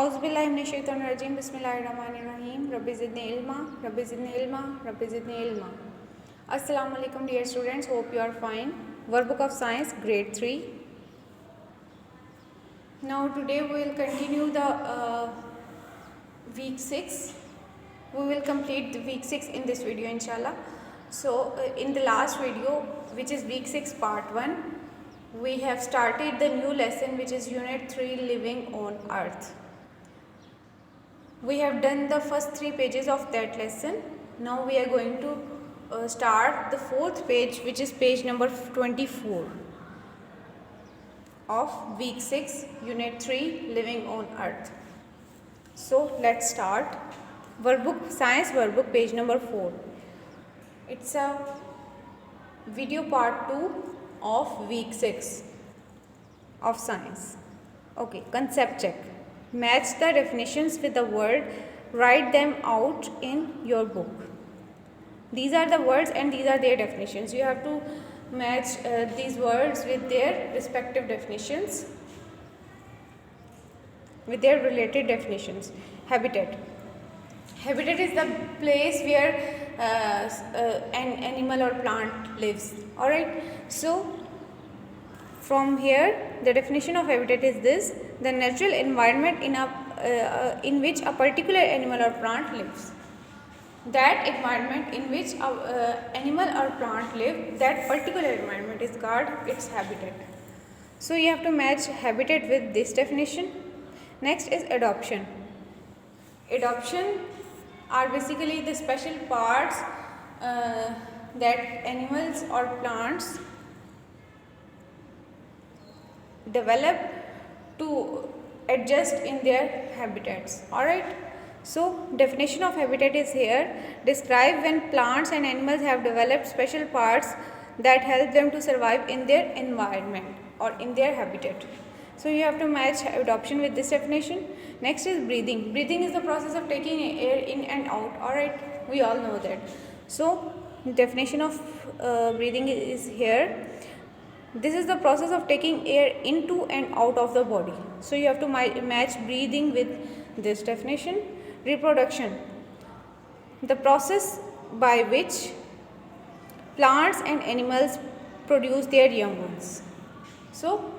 औज़ुबिल्लाहिमिनश्शैतानिर्रजीम बिस्मिल्लाहिर्रहमानिर्रहीम rabbi ज़िदनी इल्मा rabbi ज़िदनी इल्मा rabbi ज़िदनी इल्मा। अस्सलाम वालेकुम dear students, hope you are fine. Workbook of Science grade 3. Now today we will continue the week 6. We will complete the week 6 in this video inshallah. So in the last video, which is week 6 part 1, we have started the new lesson, which is unit 3, living on earth. We have done the first 3 pages of that lesson. Now we are going to start the 4th page, which is page number 24 of week 6 unit 3, living on earth. So let's start. Workbook, science workbook, page number 4. It's a video part 2 of week 6 of science. Okay, concept check. Match the definitions with the word, write them out in your book. These are the words and these are their definitions. You have to match these words with their respective definitions, with their related definitions. Habitat. Habitat is the place where an animal or plant lives. Alright, so from here the definition of habitat is this: the natural environment in which a particular animal or plant lives. That environment in which animal or plant live, that particular environment is called its habitat. So you have to match habitat with this definition. Next is adoption. Adoption are basically the special parts that animals or plants develop to adjust in their habitats. Alright, so definition of habitat is here. Describe when plants and animals have developed special parts that help them to survive in their environment or in their habitat. So you have to match adoption with this definition. Next is breathing. Breathing is the process of taking air in and out. Alright, we all know that. So definition of breathing is here. This is the process of taking air into and out of the body. So you have to match breathing with this definition. Reproduction. The process by which plants and animals produce their young ones. So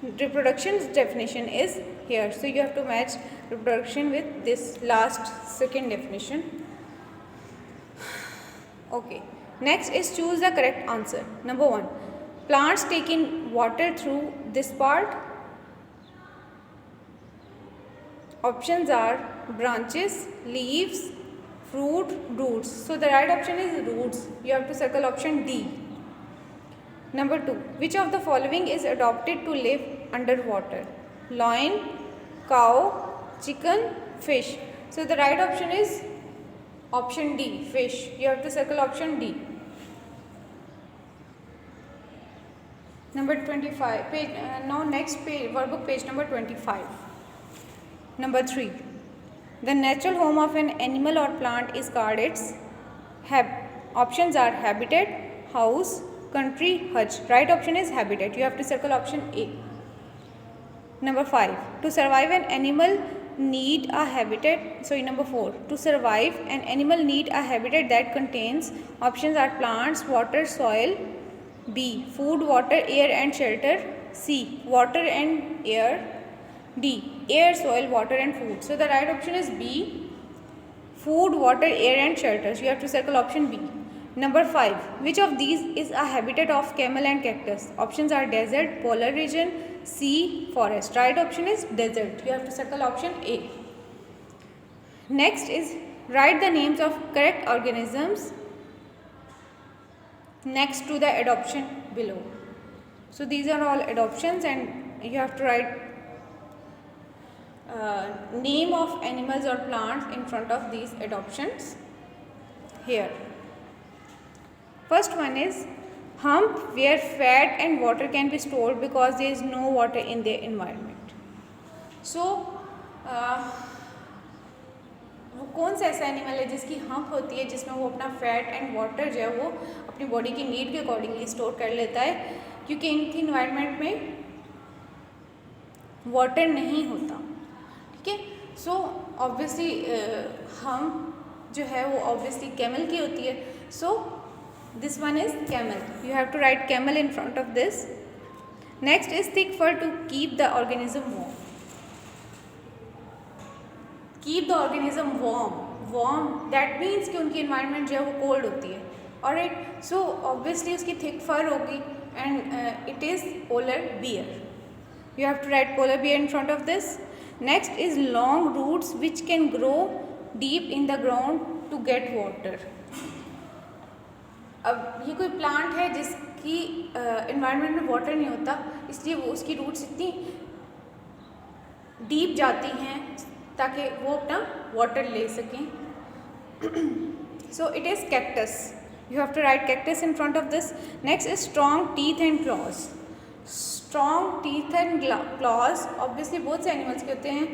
reproduction's definition is here. So you have to match reproduction with this last second definition. Okay. Next is choose the correct answer. Number 1. Plants take in water through this part. Options are branches, leaves, fruit, roots. So the right option is roots. You have to circle option D. Number 2. Which of the following is adopted to live underwater? Lion, cow, chicken, fish. So the right option is option D, fish. You have to circle option D. Number 25. Now next page, workbook page number 25. Number 3. The natural home of an animal or plant is called its options are habitat, house, country, hutch. Right option is habitat. You have to circle option A. Number 5. To survive an animal need a habitat. So in number 4. To survive an animal need a habitat that contains, options are plants, water, soil. B. Food, water, air and shelter. C. Water and air. D. Air, soil, water and food. So the right option is B. Food, water, air and shelter. So you have to circle option B. Number 5. Which of these is a habitat of camel and cactus? Options are desert, polar region, sea, forest. Right option is desert. You have to circle option A. Next is write the names of correct organisms next to the adoption below. So these are all adoptions and you have to write name of animals or plants in front of these adoptions here. First one is hump, where fat and water can be stored because there is no water in their environment. So वो कौन सा ऐसा animal है जिसकी hump होती है, जिसमें वो अपना फैट एंड वाटर जो है वो अपनी बॉडी की नीड के अकॉर्डिंगली स्टोर कर लेता है, क्योंकि इनकी इन्वायरमेंट में वाटर नहीं होता. ठीक है, सो ऑब्वियसली हम जो है वो ऑब्वियसली कैमल की होती है. So this one is camel. You have to write camel in front of this. Next is thick fur to keep the organism warm. Keep the organism warm that means कि उनकी environment जो है वो cold होती है. Alright, so obviously उसकी thick fur होगी and it is polar bear. You have to write polar bear in front of this. Next is long roots which can grow deep in the ground to get water. अब ये कोई plant है जिसकी environment में water नहीं होता, इसलिए वो उसकी रूट्स इतनी डीप जाती हैं ताकि वो अपना वाटर ले सकें. So it is cactus. You have to write cactus in front of this. Next is strong teeth and claws. Strong teeth and claws, obviously both animals के होते हैं,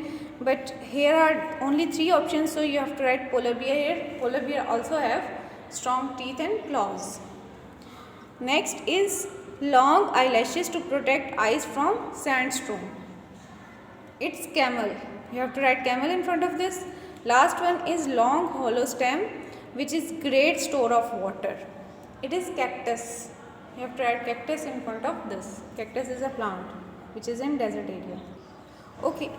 but here are only 3 options, so you have to write polar bear here. Polar bear also have strong teeth and claws. Next is long eyelashes to protect eyes from sandstorm. It's camel. You have to write camel in front of this. Last one is long hollow stem which is great store of water. It is cactus. You have to write cactus in front of this. Cactus is a plant which is in desert area. Okay,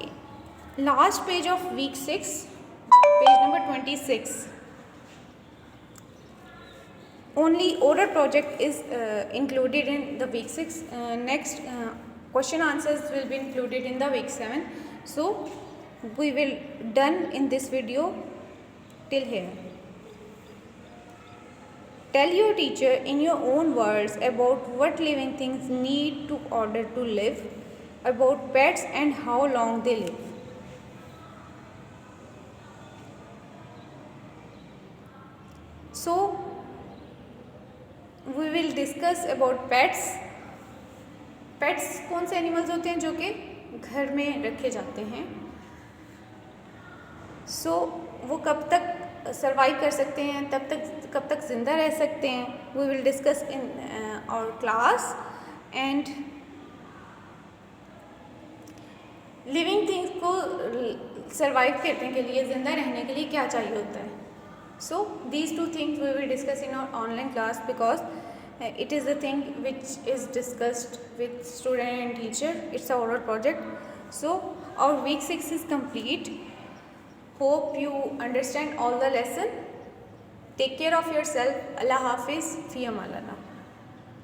last page of week 6, page number 26. Only oral project is included in the week 6. Next question answers will be included in the week 7. So we will done in this video till here. Tell your teacher in your own words about what living things need to order to live, about pets and how long they live. So we will discuss about pets. Pets कौन से animals होते हैं जो कि घर में रखे जाते हैं. So वो कब तक सर्वाइव कर सकते हैं, कब तक ज़िंदा रह सकते हैं, we will discuss in our class. And living things को सर्वाइव करने के लिए, ज़िंदा रहने के लिए क्या चाहिए होता है. So these 2 things we will discuss in our online class because it is the thing which is discussed with student and teacher. It's a oral project. So our week 6 is complete. Hope you understand all the lesson. Take care of yourself. Allah Hafiz. Fi Amalana.